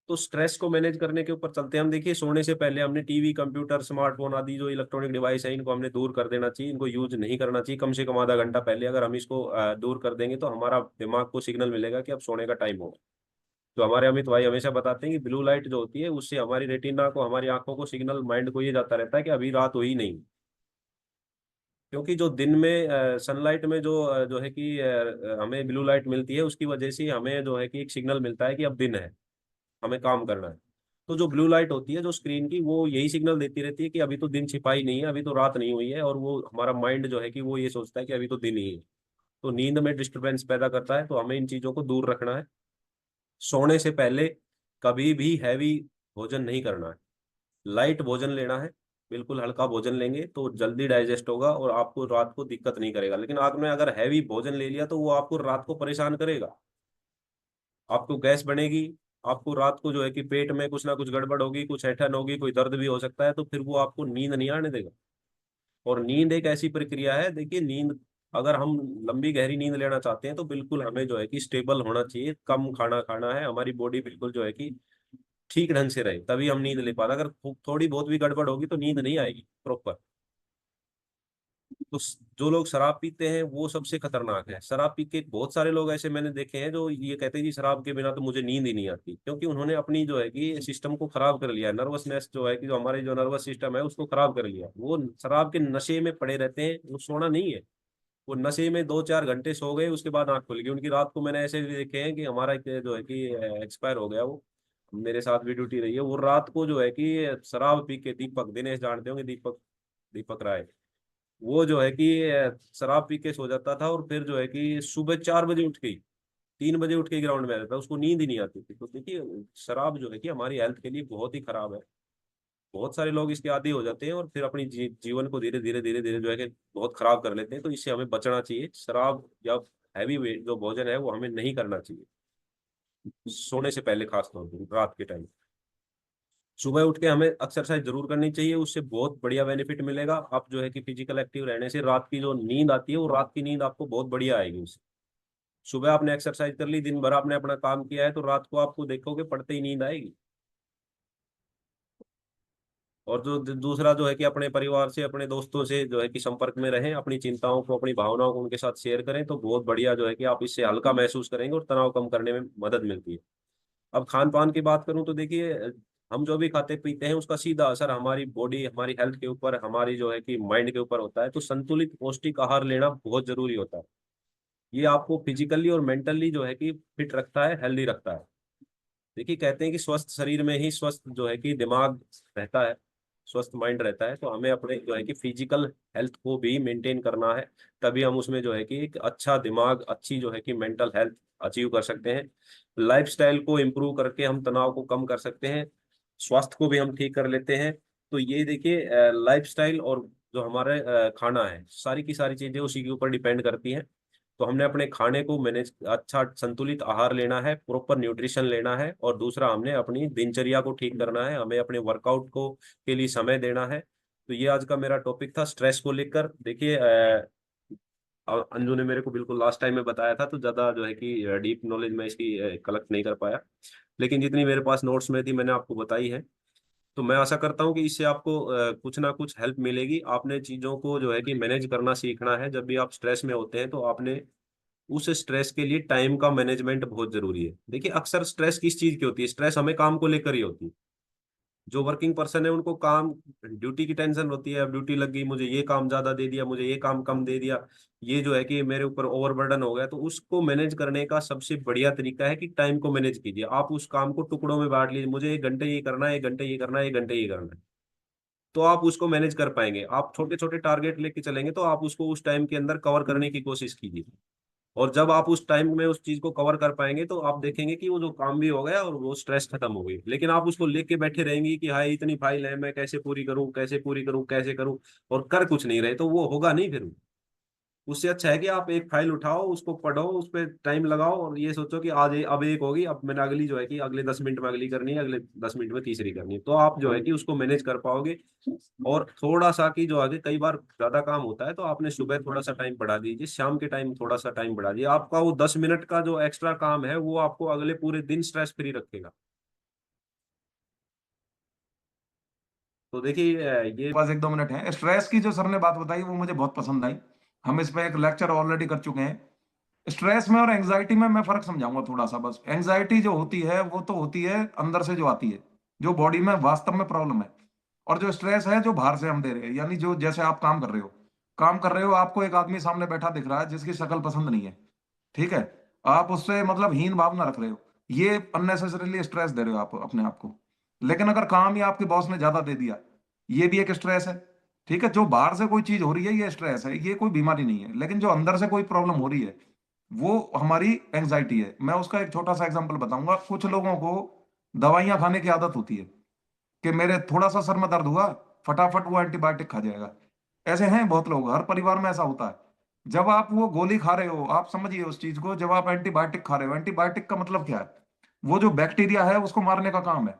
तो स्ट्रेस को मैनेज करने के ऊपर चलते हैं हम। देखिए, सोने से पहले हमने टीवी, कंप्यूटर, स्मार्टफोन आदि जो इलेक्ट्रॉनिक डिवाइस है, इनको हमने दूर कर देना चाहिए, इनको यूज नहीं करना चाहिए। कम से कम आधा घंटा पहले अगर हम इसको दूर कर देंगे तो हमारा दिमाग को सिग्नल मिलेगा कि अब सोने का टाइम होगा। तो हमारे अमित भाई हमेशा बताते हैं कि ब्लू लाइट जो होती है उससे हमारी रेटिना को, हमारी आंखों को सिग्नल, माइंड को ये जाता रहता है कि अभी रात हुई नहीं। क्योंकि जो दिन में सनलाइट में जो है कि हमें ब्लू लाइट मिलती है, उसकी वजह से हमें जो है कि एक सिग्नल मिलता है कि अब दिन है, हमें काम करना है। तो जो ब्लू लाइट होती है जो स्क्रीन की, वो यही सिग्नल देती रहती है कि अभी तो दिन छिपाई नहीं है, अभी तो रात नहीं हुई है, और वो हमारा माइंड जो है कि वो ये सोचता है कि अभी तो दिन ही है। तो नींद में डिस्टरबेंस पैदा करता है, तो हमें इन चीजों को दूर रखना है। सोने से पहले कभी भी हैवी भोजन नहीं करना है, लाइट भोजन लेना है। बिल्कुल हल्का भोजन लेंगे तो जल्दी डाइजेस्ट होगा और आपको रात को दिक्कत नहीं करेगा। लेकिन आपने अगर हैवी भोजन ले लिया तो वो आपको रात को परेशान करेगा, आपको गैस बनेगी, आपको रात को जो है कि पेट में कुछ ना कुछ गड़बड़ होगी, कुछ ऐंठन होगी, कोई दर्द भी हो सकता है, तो फिर वो आपको नींद नहीं आने देगा। और नींद एक ऐसी प्रक्रिया है, देखिए नींद, अगर हम लंबी गहरी नींद लेना चाहते हैं तो बिल्कुल हमें जो है कि स्टेबल होना चाहिए, कम खाना खाना है, हमारी बॉडी बिल्कुल जो है कि ठीक ढंग से रहे, तभी हम नींद ले पाते। अगर थोड़ी बहुत भी गड़बड़ होगी तो नींद नहीं आएगी प्रॉपर। तो जो लोग शराब पीते हैं वो सबसे खतरनाक है। शराब पी के बहुत सारे लोग ऐसे मैंने देखे हैं जो ये कहते हैं कि शराब के बिना तो मुझे नींद ही नहीं आती, क्योंकि उन्होंने अपनी जो है कि सिस्टम को खराब कर लिया, नर्वसनेस जो है कि जो हमारे जो नर्वस सिस्टम है उसको खराब कर लिया। वो शराब के नशे में पड़े रहते हैं, वो सोना नहीं है। वो नशे में 2-4 घंटे सो गए, उसके बाद आंख खुल गई उनकी। रात को मैंने ऐसे भी देखे हैं कि हमारा एक जो है कि एक्सपायर हो गया वो, मेरे साथ भी ड्यूटी रही है, वो रात को जो है कि शराब पी के, दीपक दिनेश जानते होंगे, दीपक, दीपक राय, वो जो है कि शराब पी के सो जाता था और फिर जो है कि सुबह 4 बजे उठ गई, 3 बजे उठ के ग्राउंड में आ जाता, उसको नींद ही नहीं आती थी। तो देखिए शराब जो है कि हमारी हेल्थ के लिए बहुत ही खराब है। बहुत सारे लोग इसके आदी हो जाते हैं और फिर अपनी जीवन को धीरे धीरे धीरे धीरे जो है कि बहुत खराब कर लेते हैं। तो इससे हमें बचना चाहिए, शराब या हैवी जो भोजन है वो हमें नहीं करना चाहिए सोने से पहले, खास तौर पर रात के टाइम। सुबह उठ के हमें एक्सरसाइज जरूर करनी चाहिए, उससे बहुत बढ़िया बेनिफिट मिलेगा। आप जो है कि फिजिकल एक्टिव रहने से रात की जो नींद आती है वो रात की नींद आपको बहुत बढ़िया आएगी उससे। सुबह आपने एक्सरसाइज कर ली, दिन भर आपने अपना काम किया है, तो रात को आपको देखोगे पड़ते ही नींद आएगी। और जो दूसरा जो है कि अपने परिवार से, अपने दोस्तों से जो है कि संपर्क में रहें, अपनी चिंताओं को, अपनी भावनाओं को उनके साथ शेयर करें, तो बहुत बढ़िया जो है कि आप इससे हल्का महसूस करेंगे और तनाव कम करने में मदद मिलती है। अब खान पान की बात करूं तो देखिए, हम जो भी खाते पीते हैं उसका सीधा असर हमारी बॉडी, हमारी हेल्थ के ऊपर, हमारी जो है कि माइंड के ऊपर होता है। तो संतुलित पौष्टिक आहार लेना बहुत जरूरी होता है। ये आपको फिजिकली और मेंटली जो है कि फिट रखता है, हेल्दी रखता है। देखिए कहते हैं कि स्वस्थ शरीर में ही स्वस्थ जो है कि दिमाग रहता है, स्वस्थ माइंड रहता है। तो हमें अपने जो है कि फिजिकल हेल्थ को भी मेंटेन करना है, तभी हम उसमें जो है कि एक अच्छा दिमाग, अच्छी जो है कि मेंटल हेल्थ अचीव कर सकते हैं। लाइफस्टाइल को इम्प्रूव करके हम तनाव को कम कर सकते हैं, स्वास्थ्य को भी हम ठीक कर लेते हैं। तो ये देखिए लाइफस्टाइल और जो हमारे खाना है, सारी की सारी चीजें उसी के ऊपर डिपेंड करती हैं। तो हमने अपने खाने को मैनेज, अच्छा संतुलित आहार लेना है, प्रॉपर न्यूट्रिशन लेना है, और दूसरा हमने अपनी दिनचर्या को ठीक करना है, हमें अपने वर्कआउट को के लिए समय देना है। तो ये आज का मेरा टॉपिक था स्ट्रेस को लेकर। देखिए अंजू ने मेरे को बिल्कुल लास्ट टाइम में बताया था, तो ज्यादा जो है कि डीप नॉलेज मैं इसकी कलेक्ट नहीं कर पाया, लेकिन जितनी मेरे पास नोट्स में थी मैंने आपको बताई है। तो मैं आशा करता हूँ कि इससे आपको कुछ ना कुछ हेल्प मिलेगी। आपने चीजों को जो है कि मैनेज करना सीखना है। जब भी आप स्ट्रेस में होते हैं तो आपने उस स्ट्रेस के लिए टाइम का मैनेजमेंट बहुत जरूरी है। देखिए अक्सर स्ट्रेस किस चीज की होती है, स्ट्रेस हमें काम को लेकर ही होती है। जो वर्किंग पर्सन है उनको काम, ड्यूटी की टेंशन होती है, अब ड्यूटी लग गई, मुझे ये काम ज्यादा दे दिया, मुझे ये काम कम दे दिया, ये जो है कि मेरे ऊपर ओवरबर्डन हो गया। तो उसको मैनेज करने का सबसे बढ़िया तरीका है कि टाइम को मैनेज कीजिए। आप उस काम को टुकड़ों में बांट लीजिए, मुझे 1 घंटे ये करना है, 1 घंटे ये करना है, 1 घंटे ये करना है, तो आप उसको मैनेज कर पाएंगे। आप छोटे छोटे टारगेट लेके चलेंगे तो आप उसको उस टाइम के अंदर कवर करने की कोशिश कीजिए। और जब आप उस टाइम में उस चीज को कवर कर पाएंगे तो आप देखेंगे कि वो जो काम भी हो गया और वो स्ट्रेस खत्म हो गई। लेकिन आप उसको लेके बैठे रहेंगी कि हाय इतनी फाइल है, मैं कैसे पूरी करूं, कैसे पूरी करूं, कैसे करूं, और कर कुछ नहीं रहे, तो वो होगा नहीं फिर। उससे अच्छा है कि आप एक फाइल उठाओ, उसको पढ़ो, उस पर टाइम लगाओ, और ये सोचो कि आज अब एक होगी, अब मैंने अगली जो है कि अगले 10 मिनट में अगली करनी है, अगले 10 मिनट में तीसरी करनी है, तो आप जो है कि उसको मैनेज कर पाओगे। और थोड़ा सा कि जो आगे कई बार ज्यादा काम होता है तो आपने सुबह थोड़ा सा टाइम बढ़ा दीजिए, शाम के टाइम थोड़ा सा टाइम बढ़ा दीजिए। आपका वो 10 मिनट का जो एक्स्ट्रा काम है वो आपको अगले पूरे दिन स्ट्रेस फ्री रखेगा। तो देखिए ये बस 1-2 मिनट है। स्ट्रेस की जो सर ने बात बताई वो मुझे बहुत पसंद आई। हम इस पे एक लेक्चर ऑलरेडी कर चुके हैं। स्ट्रेस में और एंजाइटी में मैं फर्क समझाऊंगा थोड़ा सा। बस एंजाइटी जो होती है वो तो होती है अंदर से जो आती है, जो बॉडी में वास्तव में प्रॉब्लम है। और जो स्ट्रेस है जो बाहर से हम दे रहे हैं, यानी जो जैसे आप काम कर रहे हो, काम कर रहे हो, आपको एक आदमी सामने बैठा दिख रहा है जिसकी शक्ल पसंद नहीं है, ठीक है, आप उससे मतलब हीन भावना रख रहे हो, ये अननेसेसरीली स्ट्रेस दे रहे हो आप अपने आप को। लेकिन अगर काम ही आपके बॉस ने ज्यादा दे दिया, ये भी एक स्ट्रेस है। ठीक है, जो बाहर से कोई चीज हो रही है ये स्ट्रेस है, ये कोई बीमारी नहीं है, लेकिन जो अंदर से कोई प्रॉब्लम हो रही है वो हमारी एंजाइटी है। मैं उसका एक छोटा सा एग्जांपल बताऊंगा। कुछ लोगों को दवाइयां खाने की आदत होती है कि मेरे थोड़ा सा सर में दर्द हुआ, फटाफट वो एंटीबायोटिक खा जाएगा। ऐसे हैं बहुत लोग, हर परिवार में ऐसा होता है। जब आप वो गोली खा रहे हो, आप समझिए उस चीज को, जब आप एंटीबायोटिक खा रहे हो, एंटीबायोटिक का मतलब क्या है? वो जो बैक्टीरिया है उसको मारने का काम है।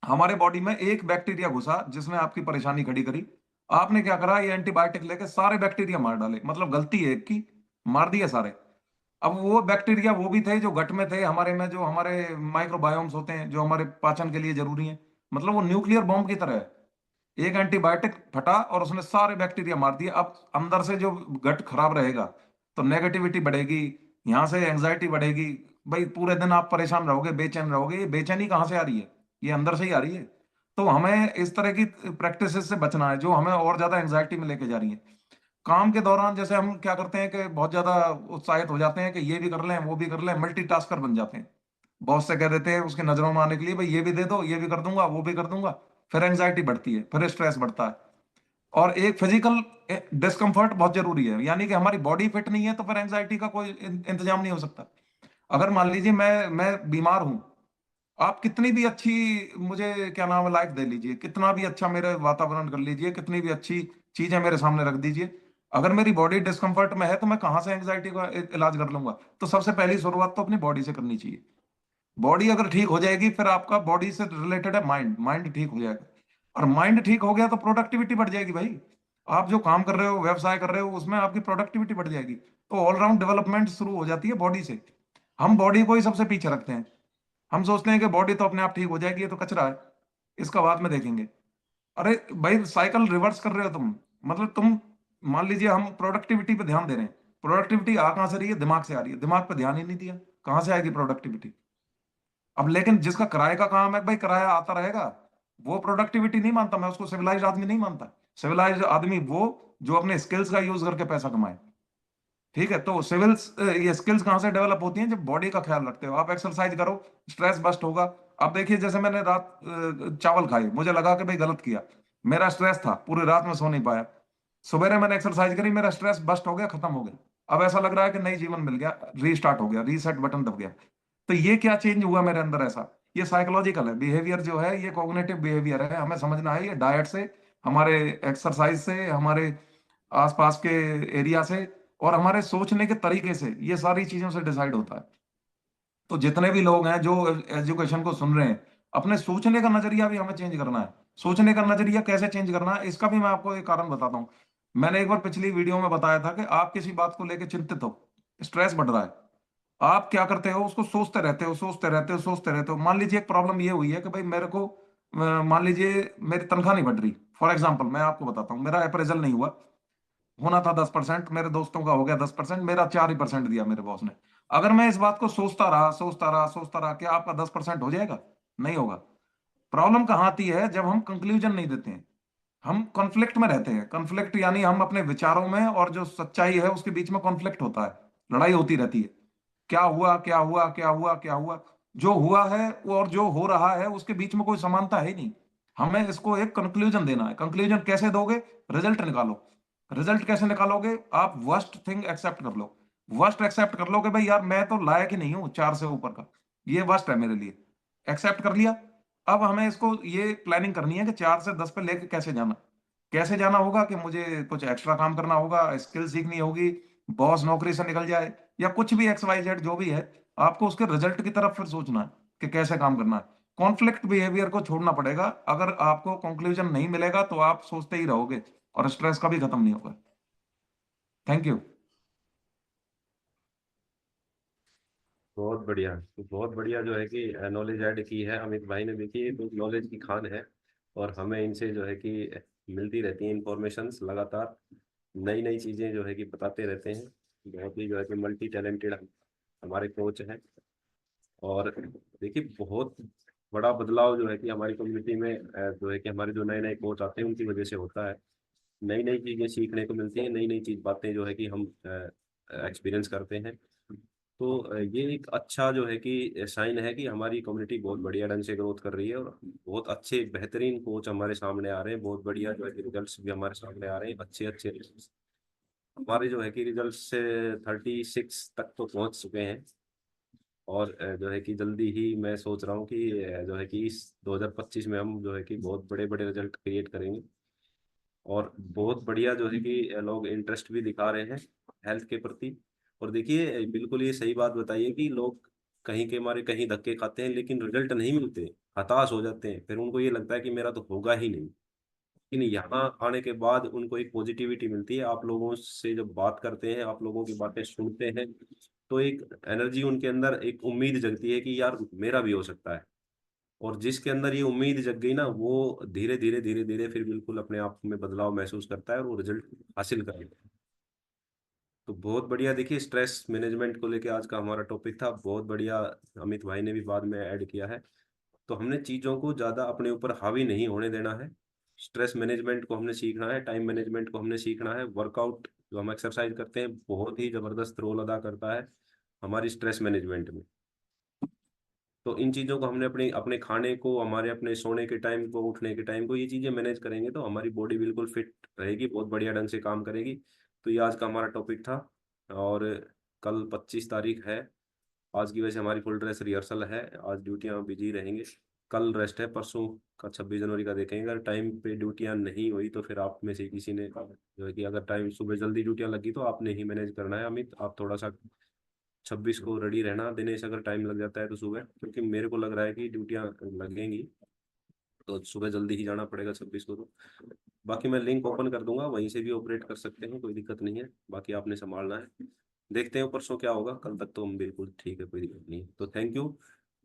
हमारे बॉडी में एक बैक्टीरिया घुसा जिसने आपकी परेशानी खड़ी करी, आपने क्या करा, ये एंटीबायोटिक लेके सारे बैक्टीरिया मार डाले, मतलब गलती है एक की, मार दिए सारे। अब वो बैक्टीरिया वो भी थे जो गट में थे हमारे में, जो हमारे माइक्रोबायोम्स होते हैं जो हमारे पाचन के लिए जरूरी हैं। मतलब वो न्यूक्लियर बॉम्ब की तरह है। एक एंटीबायोटिक फटा और उसने सारे बैक्टीरिया मार दिए। अब अंदर से जो गट खराब रहेगा तो नेगेटिविटी बढ़ेगी, यहाँ से एंजाइटी बढ़ेगी। भाई पूरे दिन आप परेशान रहोगे, बेचैन रहोगे। ये बेचैनी कहाँ से आ रही है? ये अंदर से ही आ रही है। तो हमें इस तरह की प्रैक्टिस से बचना है जो हमें और ज्यादा एंजाइटी में लेके जा रही है। काम के दौरान जैसे हम क्या करते हैं कि बहुत ज्यादा उत्साहित हो जाते हैं कि ये भी कर लें वो भी कर लें, मल्टीटास्कर बन जाते हैं। बॉस से कह देते हैं उसकी नजरों में आने के लिए, भाई ये भी दे दो, ये भी कर दूंगा वो भी कर दूंगा। फिर एंजाइटी बढ़ती है, फिर स्ट्रेस बढ़ता है। और एक फिजिकल डिस्कम्फर्ट बहुत जरूरी है, यानी कि हमारी बॉडी फिट नहीं है तो फिर एंजाइटी का कोई इंतजाम नहीं हो सकता। अगर मान लीजिए मैं बीमार हूं, आप कितनी भी अच्छी मुझे क्या नाम है लाइफ दे लीजिए, कितना भी अच्छा मेरे वातावरण कर लीजिए, कितनी भी अच्छी चीजें मेरे सामने रख दीजिए, अगर मेरी बॉडी डिस्कम्फर्ट में है तो मैं कहाँ से एंजाइटी का इलाज कर लूंगा? तो सबसे पहली शुरुआत तो अपनी बॉडी से करनी चाहिए। बॉडी अगर ठीक हो जाएगी, फिर आपका बॉडी से रिलेटेड है माइंड, माइंड ठीक हो जाएगा। और माइंड ठीक हो गया तो प्रोडक्टिविटी बढ़ जाएगी भाई। आप जो काम कर रहे हो, व्यवसाय कर रहे हो, उसमें आपकी प्रोडक्टिविटी बढ़ जाएगी। तो ऑलराउंड डेवलपमेंट शुरू हो जाती है बॉडी से। हम बॉडी को ही सबसे पीछे रखते हैं। हम सोचते हैं कि बॉडी तो अपने आप ठीक हो जाएगी, ये तो कचरा है, इसका बाद में देखेंगे। अरे भाई साइकिल रिवर्स कर रहे हो तुम। मतलब तुम मान लीजिए हम प्रोडक्टिविटी पे ध्यान दे रहे हैं, प्रोडक्टिविटी आ कहां से रही है? दिमाग से आ रही है। दिमाग पे ध्यान ही नहीं दिया, कहां से आएगी प्रोडक्टिविटी? अब लेकिन जिसका किराए का काम है भाई, किराया आता रहेगा, वो प्रोडक्टिविटी नहीं मानता, मैं उसको सिविलाइज्ड आदमी नहीं मानता। सिविलाइज्ड आदमी वो जो अपने स्किल्स का यूज करके पैसा कमाए। ठीक है, तो सिविल्स ये स्किल्स कहाँ से डेवलप होती हैं? जब बॉडी का ख्याल रखते हो, आप एक्सरसाइज करो, स्ट्रेस बस्ट होगा। अब देखिए जैसे मैंने रात चावल खाए, मुझे लगा कि भाई गलत किया, मेरा स्ट्रेस था, पूरी रात में सो नहीं पाया। सवेरे मैंने एक्सरसाइज करी, मेरा स्ट्रेस बस्ट हो गया, खत्म हो गया। अब ऐसा लग रहा है कि नई जीवन मिल गया, रीस्टार्ट हो गया, रीसेट बटन दब गया। तो ये क्या चेंज हुआ मेरे अंदर? ऐसा ये साइकोलॉजिकल है, बिहेवियर जो है ये कॉग्निटिव बिहेवियर है, हमें समझना है। ये डाइट से, हमारे एक्सरसाइज से, हमारे आसपास के एरिया से, और हमारे सोचने के तरीके से, ये सारी चीजों से डिसाइड होता है। तो जितने भी लोग हैं जो एजुकेशन को सुन रहे हैं, अपने सोचने का नजरिया भी हमें चेंज करना है। सोचने का नजरिया कैसे चेंज करना है, इसका भी मैं आपको एक कारण बताता हूँ। मैंने एक बार पिछली वीडियो में बताया था कि आप किसी बात को लेकर चिंतित हो, स्ट्रेस बढ़ रहा है, आप क्या करते हो? उसको सोचते रहते हो, सोचते रहते हो, सोचते रहते हो। मान लीजिए एक प्रॉब्लम ये हुई है कि भाई मेरे को मान लीजिए मेरी तनख्वाह नहीं बढ़ रही। फॉर एग्जाम्पल मैं आपको बताता हूँ, मेरा अप्रेजल नहीं हुआ, होना था 10%, मेरे दोस्तों का हो गया 10%, मेरा 4% दिया मेरे बॉस ने। अगर मैं इस बात को सोचता रहा, सोचता रहा, सोचता रहा, क्या आपका 10% हो जाएगा? नहीं होगा। प्रॉब्लम कहाँ आती है? जब हम कंक्लूजन नहीं देते हैं, हम कॉन्फ्लिक्ट में रहते हैं। कॉन्फ्लिक्ट यानी हम अपने विचारों में और जो सच्चाई है उसके बीच में कॉन्फ्लिक्ट होता है, लड़ाई होती रहती है। क्या हुआ, क्या हुआ, क्या हुआ, क्या हुआ? जो हुआ है और जो हो रहा है उसके बीच में कोई समानता है ही नहीं। हमें इसको एक कंक्लूजन देना है। कंक्लूजन कैसे दोगे? रिजल्ट निकालो। रिजल्ट कैसे निकालोगे? आप वर्स्ट थिंग एक्सेप्ट कर लो। वर्स्ट एक्सेप्ट कर लो कि भाई यार मैं तो लायक ही नहीं हूं 4 से ऊपर का, ये वर्स्ट है मेरे लिए। एक्सेप्ट कर लिया। अब हमें इसको ये प्लानिंग करनी है कि 4 से 10 पे लेके कैसे जाना। कैसे जाना होगा कि मुझे कुछ एक्स्ट्रा काम करना होगा, स्किल सीखनी होगी, बॉस नौकरी से निकल जाए, या कुछ भी एक्स वाई जेड जो भी है, आपको उसके रिजल्ट की तरफ फिर सोचना है कि कैसे काम करना है। कॉन्फ्लिक्ट बिहेवियर को छोड़ना पड़ेगा। अगर आपको कंक्लूजन नहीं मिलेगा तो आप सोचते ही रहोगे और स्ट्रेस कभी खत्म नहीं होगा। Thank you. बहुत बढ़िया। तो बहुत बढ़िया जो है कि नॉलेज ऐड की है अमित भाई ने। देखिए तो नॉलेज की खान है, और हमें इनसे जो है कि मिलती रहती हैं इंफॉर्मेशंस लगातार। नई नई चीज़ें जो है कि बताते रहते हैं। बहुत ही जो है कि मल्टी टैलेंटेड हमारे कोच हैं। और देखिए बहुत बड़ा बदलाव जो है कि हमारी कम्युनिटी में जो है कि हमारे जो नए नए कोच आते हैं उनकी वजह से होता है। नई नई चीजें सीखने को मिलती हैं, नई नई चीज बातें जो है कि हम एक्सपीरियंस करते हैं। तो ये एक अच्छा जो है कि साइन है कि हमारी कम्युनिटी बहुत बढ़िया ढंग से ग्रोथ कर रही है, और बहुत अच्छे बेहतरीन कोच हमारे सामने आ रहे हैं, बहुत बढ़िया जो है कि रिजल्ट्स भी हमारे सामने आ रहे हैं, अच्छे अच्छे results। हमारे जो है कि रिजल्ट से 36 तक तो पहुंच चुके हैं। और जो है कि जल्दी ही मैं सोच रहा हूँ कि जो है कि इस 2025 में हम जो है कि बहुत बड़े बड़े रिजल्ट क्रिएट करेंगे। और बहुत बढ़िया जो है कि लोग इंटरेस्ट भी दिखा रहे हैं हेल्थ के प्रति। और देखिए बिल्कुल ये सही बात बताइए कि लोग कहीं के मारे कहीं धक्के खाते हैं, लेकिन रिजल्ट नहीं मिलते, हताश हो जाते हैं, फिर उनको ये लगता है कि मेरा तो होगा ही नहीं। लेकिन यहाँ आने के बाद उनको एक पॉजिटिविटी मिलती है, आप लोगों से जब बात करते हैं, आप लोगों की बातें सुनते हैं, तो एक एनर्जी उनके अंदर, एक उम्मीद जगती है कि यार मेरा भी हो सकता है। और जिसके अंदर ये उम्मीद जग गई ना, वो धीरे धीरे धीरे धीरे फिर बिल्कुल अपने आप में बदलाव महसूस करता है और वो रिजल्ट हासिल कर लेता है। तो बहुत बढ़िया, देखिए स्ट्रेस मैनेजमेंट को लेके आज का हमारा टॉपिक था, बहुत बढ़िया। अमित भाई ने भी बाद में ऐड किया है। तो हमने चीज़ों को ज़्यादा अपने ऊपर हावी नहीं होने देना है। स्ट्रेस मैनेजमेंट को हमने सीखना है, टाइम मैनेजमेंट को हमने सीखना है। वर्कआउट जो हम एक्सरसाइज करते हैं बहुत ही ज़बरदस्त रोल अदा करता है हमारी स्ट्रेस मैनेजमेंट में। तो इन चीज़ों को हमने अपने अपने खाने को, हमारे अपने सोने के टाइम को, उठने के टाइम को, ये चीज़ें मैनेज करेंगे तो हमारी बॉडी बिल्कुल फिट रहेगी, बहुत बढ़िया ढंग से काम करेगी। तो ये आज का हमारा टॉपिक था। और कल 25 तारीख है। आज की वजह से हमारी फुल ड्रेस रिहर्सल है, आज ड्यूटियाँ बिजी रहेंगे। कल रेस्ट है, परसों का 26 जनवरी का देखेंगे। अगर टाइम पे ड्यूटियाँ नहीं हुई तो फिर आप में से किसी ने जो है कि, अगर टाइम सुबह जल्दी ड्यूटियाँ लगी तो आपने ही मैनेज करना है। अमित आप थोड़ा सा 26 को रेडी रहना। दिनेश अगर टाइम लग जाता है तो सुबह, क्योंकि मेरे को लग रहा है कि ड्यूटियाँ लगेंगी, तो सुबह जल्दी ही जाना पड़ेगा 26 को। तो बाकी मैं लिंक ओपन कर दूंगा, वहीं से भी ऑपरेट कर सकते हैं, कोई दिक्कत नहीं है। बाकी आपने संभालना है, देखते हैं परसों क्या होगा, कल तक तो हम बिल्कुल ठीक है, कोई दिक्कत नहीं है। तो थैंक यू।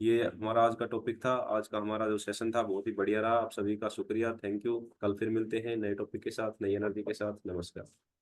ये हमारा आज का टॉपिक था, आज का हमारा जो सेशन था बहुत ही बढ़िया रहा। आप सभी का शुक्रिया, थैंक यू। कल फिर मिलते हैं नए टॉपिक के साथ, नई एनर्जी के साथ। नमस्कार।